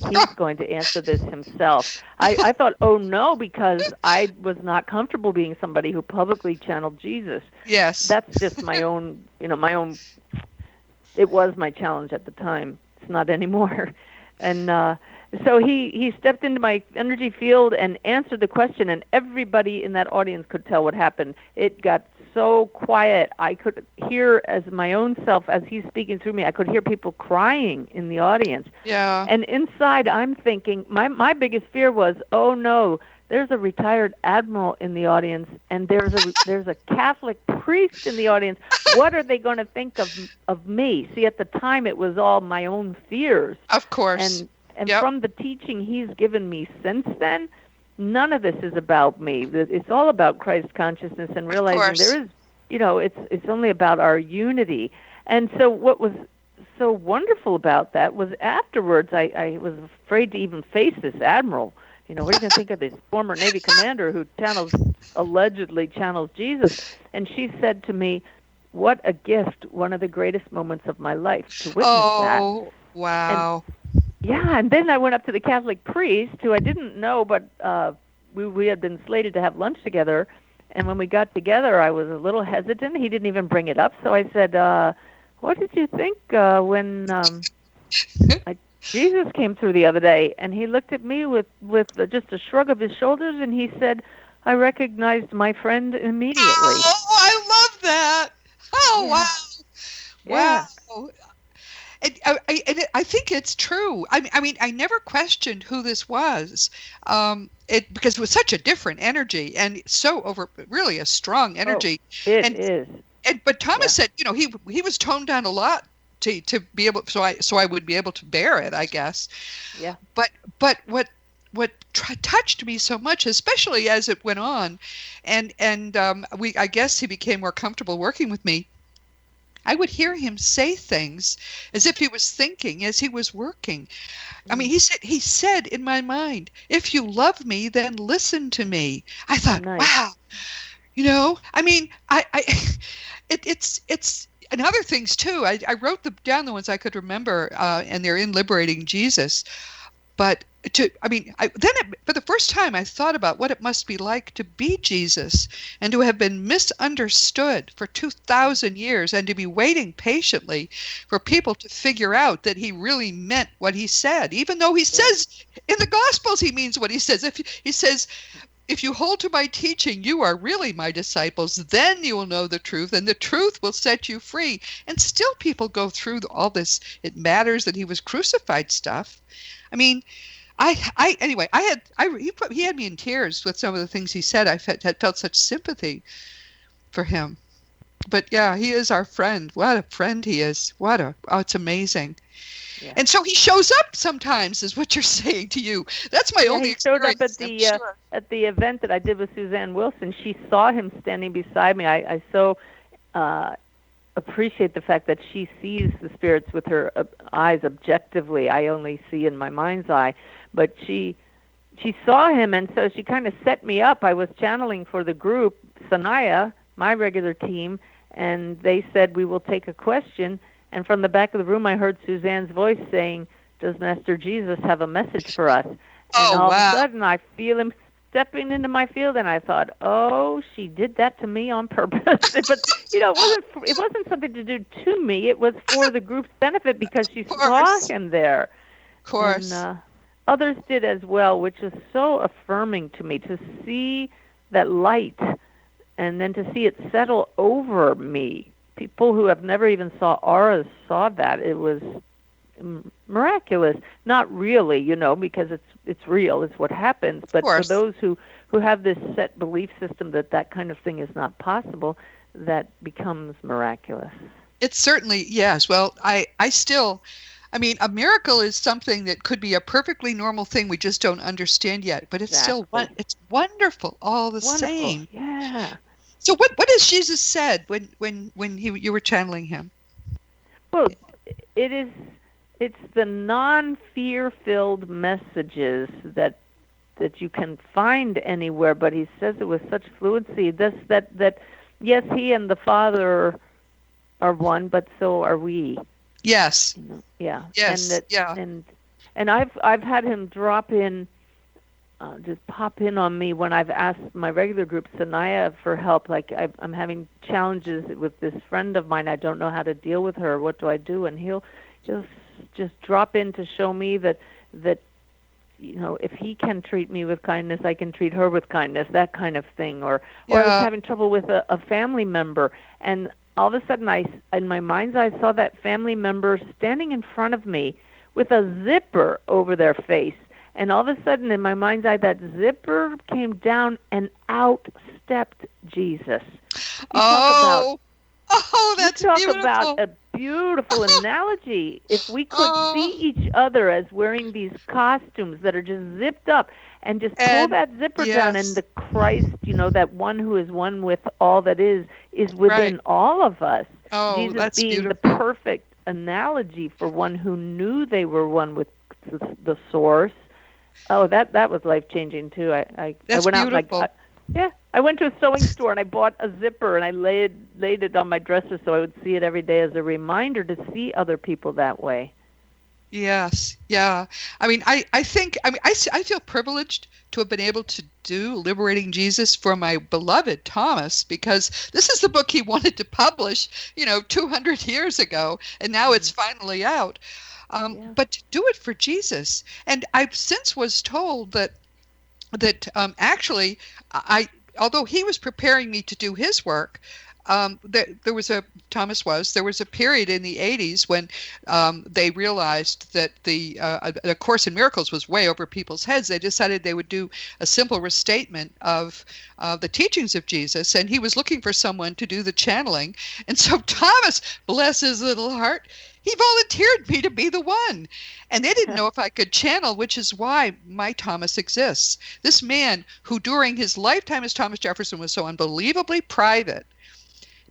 He's going to answer this himself. I thought, oh, no, because I was not comfortable being somebody who publicly channeled Jesus. Yes. That's just my own, it was my challenge at the time. It's not anymore. And so he stepped into my energy field and answered the question, and everybody in that audience could tell what happened. It got so quiet. I could hear as my own self, as he's speaking through me, I could hear people crying in the audience. Yeah. And inside I'm thinking, my biggest fear was, oh no, there's a retired admiral in the audience, and there's a Catholic priest in the audience. What are they going to think of me? See, at the time it was all my own fears. Of course. And from the teaching he's given me since then, none of this is about me. It's all about Christ consciousness and realizing it's only about our unity. And so what was so wonderful about that was afterwards I was afraid to even face this admiral. What are you going to think of this former Navy commander who allegedly channels Jesus? And she said to me, "What a gift, one of the greatest moments of my life to witness that." Oh, wow. And then I went up to the Catholic priest, who I didn't know, but we had been slated to have lunch together. And when we got together, I was a little hesitant. He didn't even bring it up. So I said, "What did you think when Jesus came through the other day?" And he looked at me with just a shrug of his shoulders, and he said, "I recognized my friend immediately." Oh, I love that. Oh, Yeah. wow. Wow. I think it's true. I mean, I never questioned who this was, because it was such a different energy and really a strong energy. It is. But Thomas said, he was toned down a lot to be able, so I would be able to bear it, I guess. Yeah. But what touched me so much, especially as it went on, and I guess he became more comfortable working with me. I would hear him say things as if he was thinking as he was working. I mean, he said in my mind, "If you love me, then listen to me." I thought, Nice. Wow, I mean, it's and other things too. I wrote down the ones I could remember, and they're in Liberating Jesus. But for the first time, I thought about what it must be like to be Jesus and to have been misunderstood for 2,000 years and to be waiting patiently for people to figure out that he really meant what he said, even though he says in the Gospels he means what he says. He says, "If you hold to my teaching, you are really my disciples. Then you will know the truth, and the truth will set you free." And still people go through all this, "it matters that he was crucified" stuff. I mean, he had me in tears with some of the things he said. I had felt such sympathy for him. But yeah, he is our friend. What a friend he is. It's amazing. Yeah. And so he shows up sometimes, is what you're saying to you. That's my only experience. He showed up at the event that I did with Suzanne Wilson. She saw him standing beside me. I so appreciate the fact that she sees the spirits with her eyes objectively. I only see in my mind's eye. But she saw him, and so she kind of set me up. I was channeling for the group, Sanaya, my regular team, and they said, "We will take a question." And from the back of the room, I heard Suzanne's voice saying, "Does Master Jesus have a message for us?" And all of a sudden, I feel him stepping into my field, and I thought, "Oh, she did that to me on purpose." But it wasn't something to do to me. It was for the group's benefit because she saw him there. Of course. And others did as well, which is so affirming to me to see that light, and then to see it settle over me. People who have never even saw auras saw that. It was miraculous. Not really, because it's real. It's what happens. But for those who have this set belief system that kind of thing is not possible, that becomes miraculous. It's certainly, yes. Well, I mean, a miracle is something that could be a perfectly normal thing we just don't understand yet. But it's still it's wonderful all the same. Yeah. So what has Jesus said when you were channeling him? Well, it's the non-fear-filled messages that you can find anywhere, but he says it with such fluency. That yes, he and the Father are one, but so are we. Yes. Yeah. Yes. And I've had him drop in. Just pop in on me when I've asked my regular group, Sanaya, for help. Like I'm having challenges with this friend of mine. I don't know how to deal with her. What do I do? And he'll just drop in to show me that if he can treat me with kindness, I can treat her with kindness. That kind of thing. Or I was having trouble with a family member, and all of a sudden in my mind's eye, saw that family member standing in front of me with a zipper over their face. And all of a sudden, in my mind's eye, that zipper came down and out stepped Jesus. That's beautiful. Talk about a beautiful analogy. If we could see each other as wearing these costumes that are just zipped up, and just pull that zipper down, and the Christ, that one who is one with all that is within all of us. Oh, Jesus that's being beautiful. the perfect analogy for one who knew they were one with the source. Oh, that was life-changing too. I That's went out beautiful. I went to a sewing store and I bought a zipper and I laid it on my dresser so I would see it every day as a reminder to see other people that way. Yes, yeah. I mean, I feel privileged to have been able to do Liberating Jesus for my beloved Thomas, because this is the book he wanted to publish, 200 years ago, and now it's finally out. But to do it for Jesus. And I since was told that actually, although he was preparing me to do his work, there was a period in the 80s when they realized that the Course in Miracles was way over people's heads. They decided they would do a simple restatement of the teachings of Jesus, and he was looking for someone to do the channeling. And so Thomas, bless his little heart, he volunteered me to be the one. And they didn't know if I could channel, which is why my Thomas exists. This man who during his lifetime as Thomas Jefferson was so unbelievably private,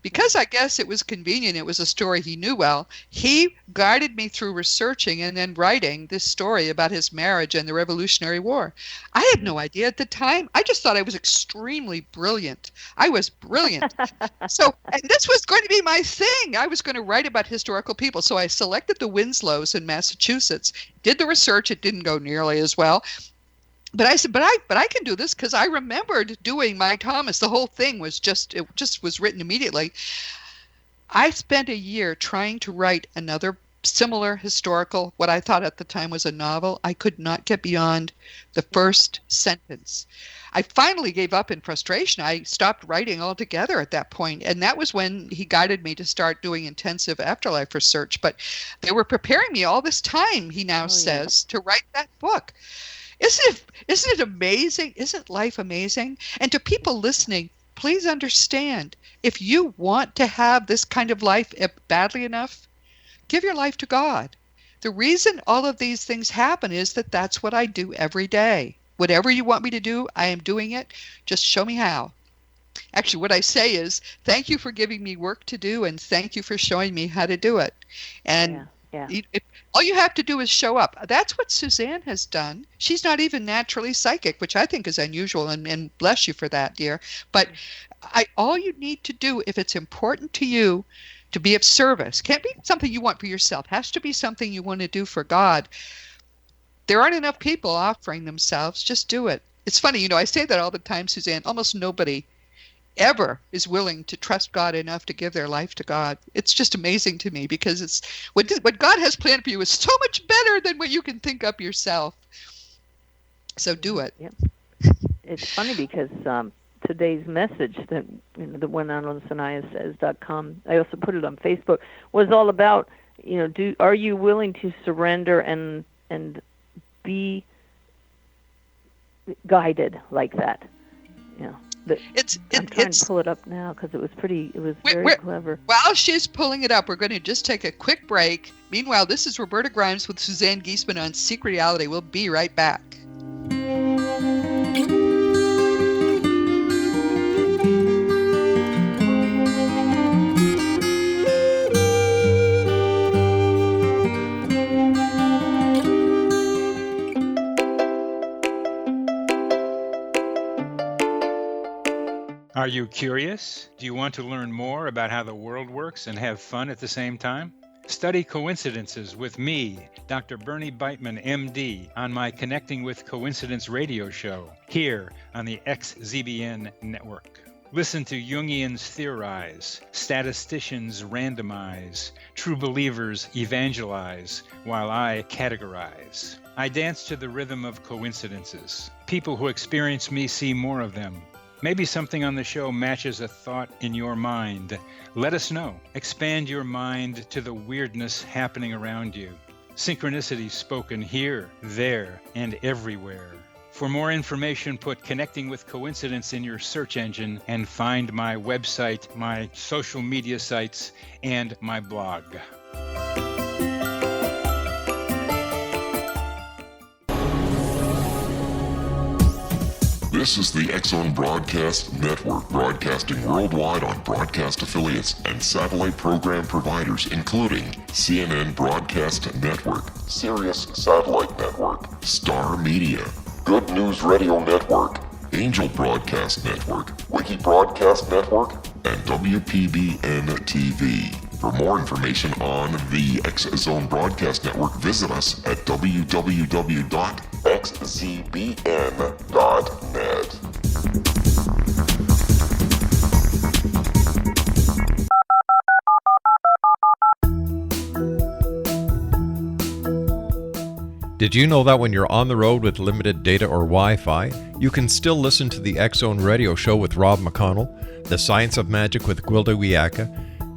because I guess it was convenient, it was a story he knew well, he guided me through researching and then writing this story about his marriage and the Revolutionary War. I had no idea at the time. I just thought I was extremely brilliant. I was brilliant. And this was going to be my thing. I was going to write about historical people. So I selected the Winslows in Massachusetts, did the research. It didn't go nearly as well. But I said, but I can do this, because I remembered doing my Thomas. The whole thing was it was written immediately. I spent a year trying to write another similar historical, what I thought at the time was a novel. I could not get beyond the first sentence. I finally gave up in frustration. I stopped writing altogether at that point. And that was when he guided me to start doing intensive afterlife research. But they were preparing me all this time, he now says, to write that book. Isn't it amazing? Isn't life amazing? And to people listening, please understand, if you want to have this kind of life badly enough, give your life to God. The reason all of these things happen is that's what I do every day. Whatever you want me to do, I am doing it. Just show me how. Actually, what I say is, thank you for giving me work to do, and thank you for showing me how to do it. And all you have to do is show up. That's what Suzanne has done. She's not even naturally psychic, which I think is unusual, and bless you for that, dear. But all you need to do, if it's important to you to be of service, can't be something you want for yourself, has to be something you want to do for God. There aren't enough people offering themselves. Just do it. It's funny, I say that all the time, Suzanne. Almost nobody ever is willing to trust God enough to give their life to God. It's just amazing to me, because it's what God has planned for you is so much better than what you can think up yourself. So do it. Yeah. It's funny because today's message that went on SanayaSays.com, I also put it on Facebook, was all about, are you willing to surrender and be guided like that? I'm trying to pull it up now because it was very clever. While she's pulling it up, we're going to just take a quick break. Meanwhile, this is Roberta Grimes with Suzanne Giesemann on Secret Reality. We'll be right back. Are you curious? Do you want to learn more about how the world works and have fun at the same time? Study coincidences with me, Dr. Bernie Beitman, MD, on my Connecting with Coincidence radio show here on the XZBN network. Listen to Jungians theorize, statisticians randomize, true believers evangelize, while I categorize. I dance to the rhythm of coincidences. People who experience me see more of them. Maybe something on the show matches a thought in your mind. Let us know. Expand your mind to the weirdness happening around you. Synchronicity spoken here, there, and everywhere. For more information, put Connecting with Coincidence in your search engine and find my website, my social media sites, and my blog. This is the X-Zone Broadcast Network, broadcasting worldwide on broadcast affiliates and satellite program providers, including CNN Broadcast Network, Sirius Satellite Network, Star Media, Good News Radio Network, Angel Broadcast Network, Wiki Broadcast Network, and WPBN TV. For more information on the X-Zone Broadcast Network, visit us at www.xzbn.net. Did you know that when you're on the road with limited data or Wi-Fi, you can still listen to the X-Zone Radio Show with Rob McConnell, The Science of Magic with Gwilda Wiyaka,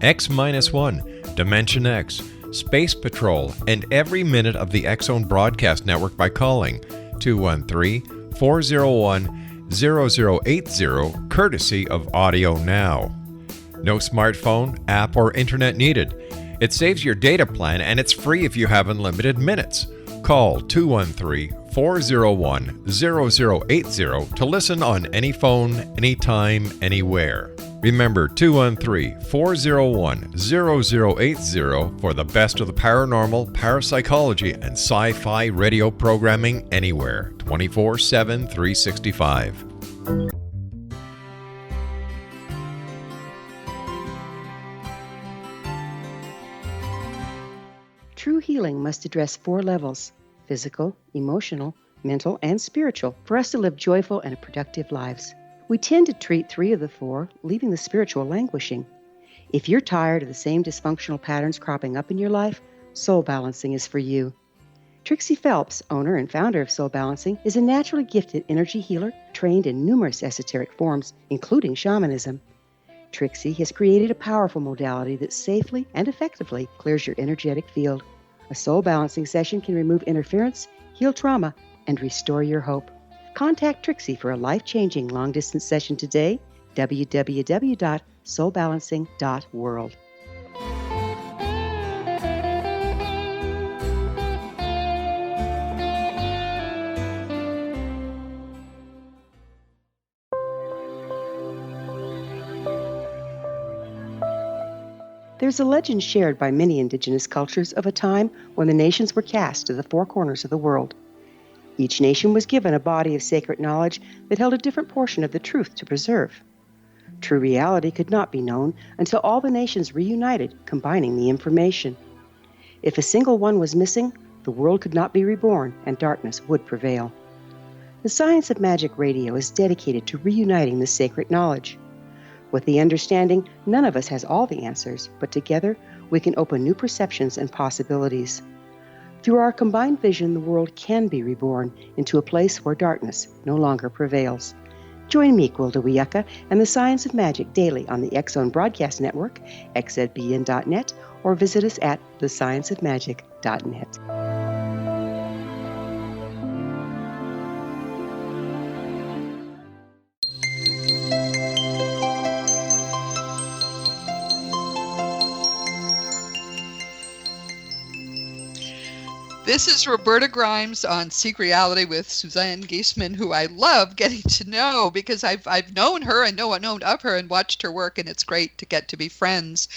X-1, Dimension X, Space Patrol, and every minute of the X-Zone Broadcast Network by calling 213-401-0080, courtesy of Audio Now. No smartphone, app, or internet needed. It saves your data plan and it's free if you have unlimited minutes. Call 213-401-0080 to listen on any phone, anytime, anywhere. Remember 213-401-0080 for the best of the paranormal, parapsychology, and sci-fi radio programming anywhere, 24/7, 365. True healing must address 4 levels: physical, emotional, mental, and spiritual, for us to live joyful and productive lives. We tend to treat 3 of the 4, leaving the spiritual languishing. If you're tired of the same dysfunctional patterns cropping up in your life, Soul Balancing is for you. Trixie Phelps, owner and founder of Soul Balancing, is a naturally gifted energy healer trained in numerous esoteric forms, including shamanism. Trixie has created a powerful modality that safely and effectively clears your energetic field. A Soul Balancing session can remove interference, heal trauma, and restore your hope. Contact Trixie for a life-changing long-distance session today, www.soulbalancing.world. There's a legend shared by many indigenous cultures of a time when the nations were cast to the 4 corners of the world. Each nation was given a body of sacred knowledge that held a different portion of the truth to preserve. True reality could not be known until all the nations reunited, combining the information. If a single one was missing, the world could not be reborn and darkness would prevail. The Science of Magic Radio is dedicated to reuniting the sacred knowledge. With the understanding, none of us has all the answers, but together we can open new perceptions and possibilities. Through our combined vision, the world can be reborn into a place where darkness no longer prevails. Join me, Gwilda Wiyaka, and the Science of Magic daily on the X-Zone Broadcast Network, xzbn.net, or visit us at thescienceofmagic.net. This is Roberta Grimes on Seek Reality with Suzanne Giesemann, who I love getting to know because I've known her and known of her and watched her work, and it's great to get to be friends.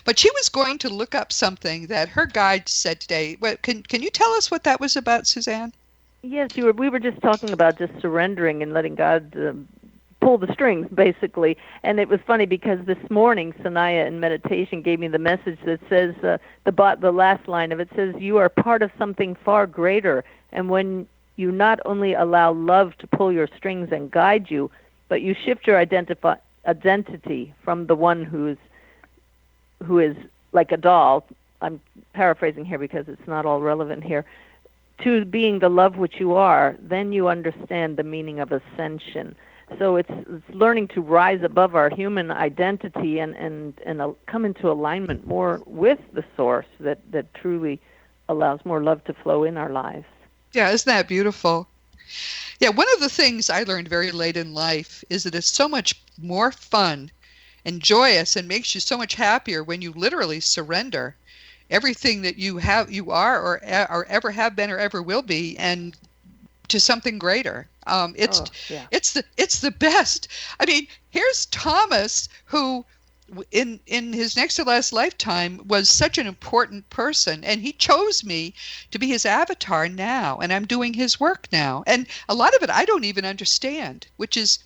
But she was going to look up something that her guide said today. Can you tell us what that was about, Suzanne? Yes, we were just talking about just surrendering and letting God pull the strings, basically. And it was funny because this morning, Sanaya in meditation gave me the message that says, the last line of it says, you are part of something far greater. And when you not only allow love to pull your strings and guide you, but you shift your identity from the one who is like a doll, I'm paraphrasing here because it's not all relevant here, to being the love which you are, then you understand the meaning of ascension. So it's learning to rise above our human identity and come into alignment more with the source that truly allows more love to flow in our lives. Yeah, isn't that beautiful? Yeah, one of the things I learned very late in life is that it's so much more fun and joyous and makes you so much happier when you literally surrender everything that you are or ever have been or ever will be, and to something greater. It's the best. I mean, here's Thomas, who in his next to last lifetime was such an important person, and he chose me to be his avatar now, and I'm doing his work now. And a lot of it I don't even understand, which is,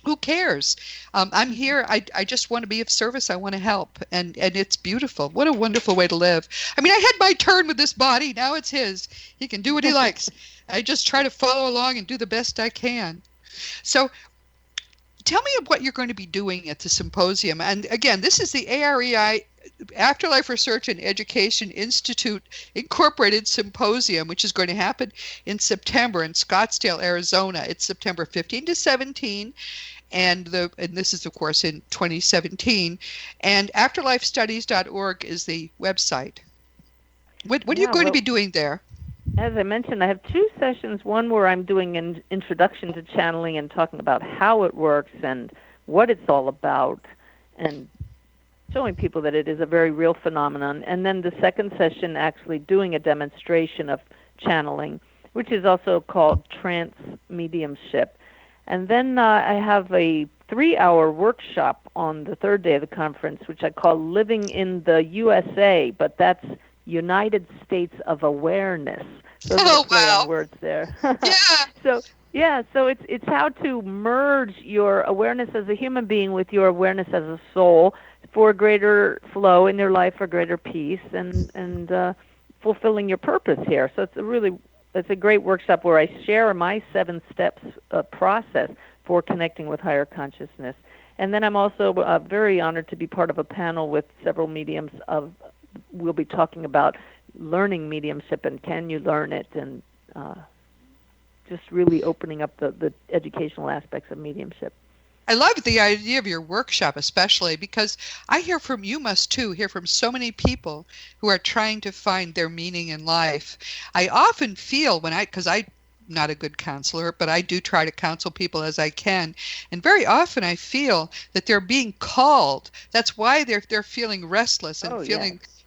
who cares? I'm here. I just want to be of service. I want to help. And it's beautiful. What a wonderful way to live. I mean, I had my turn with this body. Now it's his. He can do what he likes. I just try to follow along and do the best I can. So tell me what you're going to be doing at the symposium. And again, this is the AREI Afterlife Research and Education Institute Incorporated Symposium, which is going to happen in September in Scottsdale, Arizona. It's September 15 to 17. And this is, of course, in 2017. And afterlifestudies.org is the website. What are you going to be doing there? As I mentioned, I have 2 sessions, one where I'm doing an introduction to channeling and talking about how it works and what it's all about, and showing people that it is a very real phenomenon. And then the second session actually doing a demonstration of channeling, which is also called trance mediumship. And then I have a 3-hour workshop on the third day of the conference, which I call Living in the USA, but that's United States of Awareness. Those are play on words there. Yeah. So it's how to merge your awareness as a human being with your awareness as a soul for a greater flow in your life, for greater peace, and fulfilling your purpose here. So it's a great workshop where I share my 7 steps process for connecting with higher consciousness. And then I'm also very honored to be part of a panel with several mediums we'll be talking about learning mediumship and can you learn it, and just really opening up the educational aspects of mediumship. I love the idea of your workshop, especially because you must too, hear from so many people who are trying to find their meaning in life. I often feel because I'm not a good counselor, but I do try to counsel people as I can. And very often I feel that they're being called. That's why they're feeling restless and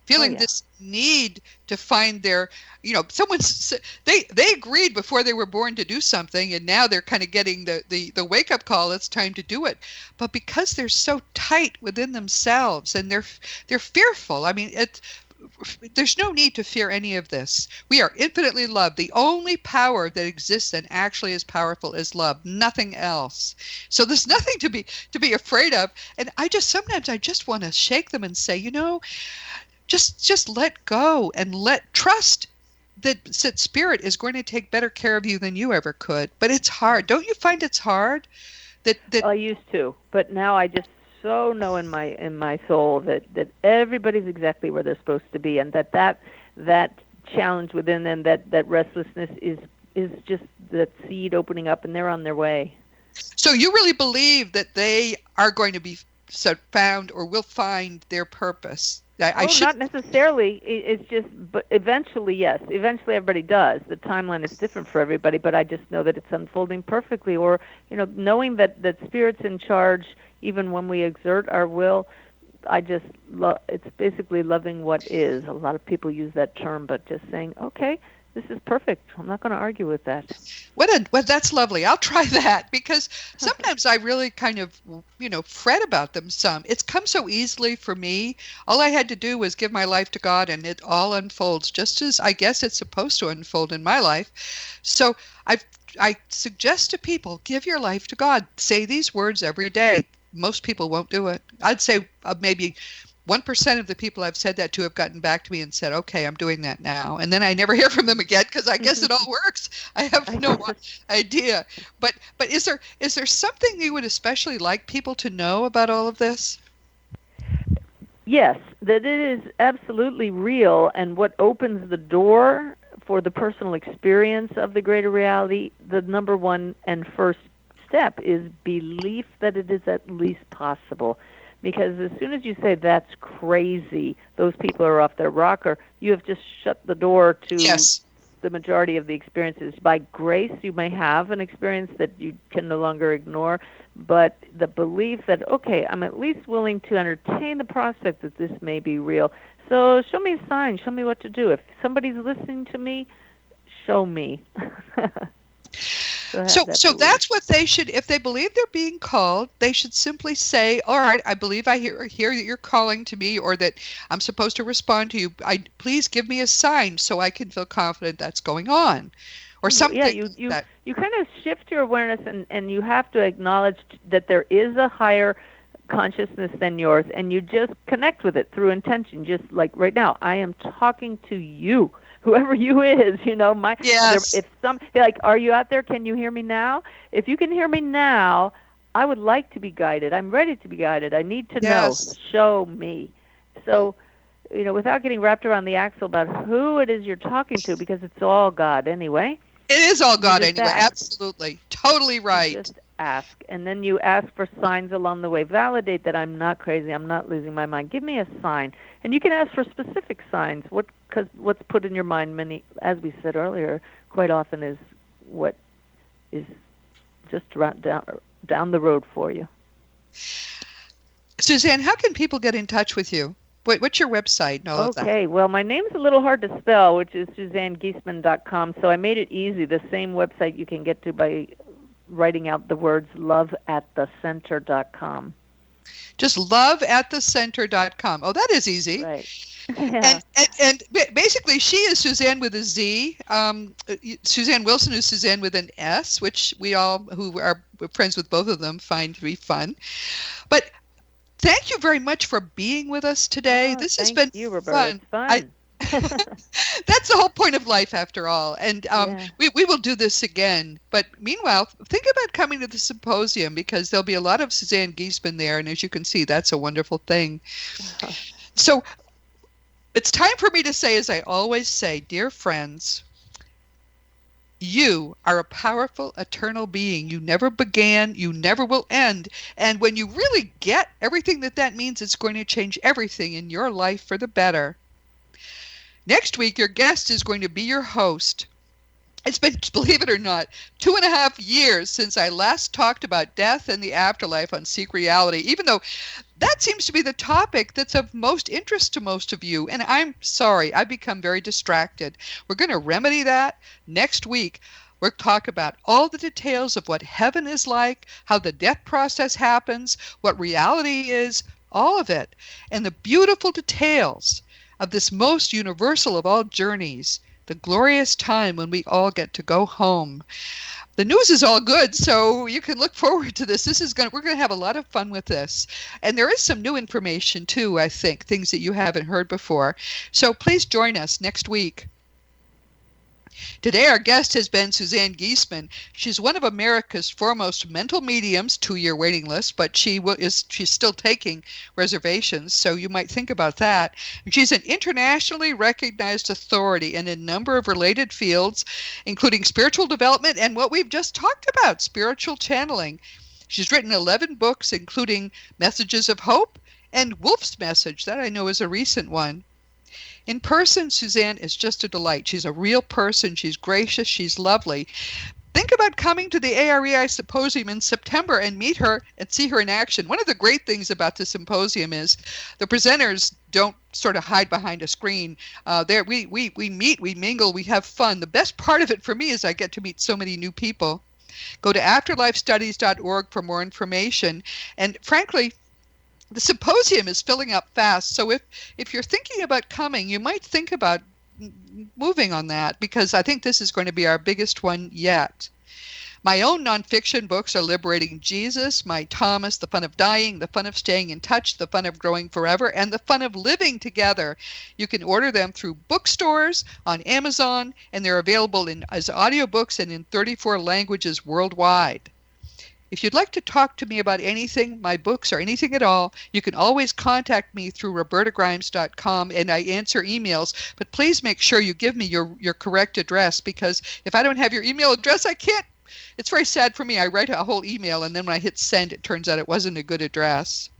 feeling this need to find their, they agreed before they were born to do something, and now they're kind of getting the wake-up call, it's time to do it. But because they're so tight within themselves and they're fearful, I mean, there's no need to fear any of this. We are infinitely loved. The only power that exists and actually is powerful is love, nothing else. So there's nothing to be afraid of. And sometimes I just want to shake them and say, just let go and trust that spirit is going to take better care of you than you ever could. But it's hard. Don't you find it's hard? I used to, but now I just so know in my soul that everybody's exactly where they're supposed to be, and that challenge within them, that restlessness is just that seed opening up, and they're on their way. So you really believe that they are going to be found or will find their purpose? Not necessarily. It's just, but eventually, yes. Eventually, everybody does. The timeline is different for everybody, but I just know that it's unfolding perfectly. Or, knowing that Spirit's in charge, even when we exert our will, it's basically loving what is. A lot of people use that term, but just saying, okay, this is perfect. I'm not going to argue with that. Well, that's lovely. I'll try that, because sometimes I really kind of, fret about them some. It's come so easily for me. All I had to do was give my life to God, and it all unfolds just as I guess it's supposed to unfold in my life. So I suggest to people, give your life to God. Say these words every day. Most people won't do it. I'd say maybe 1% of the people I've said that to have gotten back to me and said, okay, I'm doing that now. And then I never hear from them again, because I guess it all works. I have no idea. But is there something you would especially like people to know about all of this? Yes, that it is absolutely real, and what opens the door for the personal experience of the greater reality, the number one and first step is belief that it is at least possible. Because as soon as you say that's crazy, those people are off their rocker, you have just shut the door to the majority of the experiences. By grace, you may have an experience that you can no longer ignore, but the belief that, okay, I'm at least willing to entertain the prospect that this may be real. So show me a sign, show me what to do. If somebody's listening to me, show me. So that's what they should, if they believe they're being called, they should simply say, all right, I believe I hear that you're calling to me, or that I'm supposed to respond to you. Please give me a sign so I can feel confident that's going on, or something. Yeah, you kind of shift your awareness, and you have to acknowledge that there is a higher consciousness than yours, and you just connect with it through intention. Just like right now, I am talking to you. Whoever you is, Yes. If like, are you out there? Can you hear me now? If you can hear me now, I would like to be guided. I'm ready to be guided. I need to know. Show me. So, without getting wrapped around the axle about who it is you're talking to, because it's all God anyway. It is all God anyway. Ask. Absolutely. Totally right. You just ask. And then you ask for signs along the way. Validate that I'm not crazy. I'm not losing my mind. Give me a sign. And you can ask for specific signs. Because what's put in your mind, as we said earlier, quite often is what is just down the road for you. Suzanne, how can people get in touch with you? What's your website and all of that? Okay, well, my name's a little hard to spell, which is SuzanneGiesemann.com, so I made it easy. The same website you can get to by writing out the words loveatthecenter.com. Just loveatthecenter.com. Oh, that is easy. Right. Yeah. And basically, she is Suzanne with a Z. Suzanne Wilson is Suzanne with an S, which we all who are friends with both of them find to be fun. But thank you very much for being with us today. This has been Roberta. fun. That's the whole point of life, after all. And we will do this again. But meanwhile, think about coming to the symposium, because there'll be a lot of Suzanne Giesemann there. And as you can see, that's a wonderful thing. So it's time for me to say, as I always say, dear friends, you are a powerful, eternal being. You never began, you never will end. And when you really get everything that means, it's going to change everything in your life for the better. Next week, your guest is going to be your host. It's been, believe it or not, 2.5 years since I last talked about death and the afterlife on Seek Reality, even though that seems to be the topic that's of most interest to most of you. And I'm sorry, I've become very distracted. We're going to remedy that next week. We'll talk about all the details of what heaven is like, how the death process happens, what reality is, all of it, and the beautiful details of this most universal of all journeys, the glorious time when we all get to go home. The news is all good, so you can look forward to this. We're going to have a lot of fun with this. And there is some new information too, I think, things that you haven't heard before. So please join us next week. Today, our guest has been Suzanne Giesemann. She's one of America's foremost mental mediums, 2-year waiting list, but she's still taking reservations, so you might think about that. She's an internationally recognized authority in a number of related fields, including spiritual development and what we've just talked about, spiritual channeling. She's written 11 books, including Messages of Hope and Wolf's Message. That I know is a recent one. In person, Suzanne is just a delight. She's a real person. She's gracious. She's lovely. Think about coming to the AREI Symposium in September and meet her and see her in action. One of the great things about the symposium is the presenters don't sort of hide behind a screen. We meet, we mingle, we have fun. The best part of it for me is I get to meet so many new people. Go to afterlifestudies.org for more information. And frankly, the symposium is filling up fast, so if you're thinking about coming, you might think about moving on that, because I think this is going to be our biggest one yet. My own nonfiction books are Liberating Jesus, My Thomas, The Fun of Dying, The Fun of Staying in Touch, The Fun of Growing Forever, and The Fun of Living Together. You can order them through bookstores, on Amazon, and they're available as audiobooks and in 34 languages worldwide. If you'd like to talk to me about anything, my books, or anything at all, you can always contact me through robertagrimes.com, and I answer emails. But please make sure you give me your correct address, because if I don't have your email address, I can't. It's very sad for me. I write a whole email, and then when I hit send, it turns out it wasn't a good address.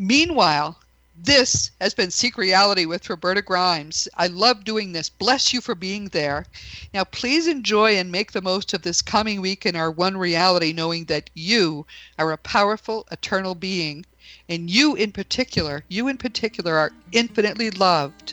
Meanwhile, this has been Seek Reality with Roberta Grimes. I love doing this. Bless you for being there. Now, please enjoy and make the most of this coming week in our one reality, knowing that you are a powerful, eternal being. And you in particular are infinitely loved.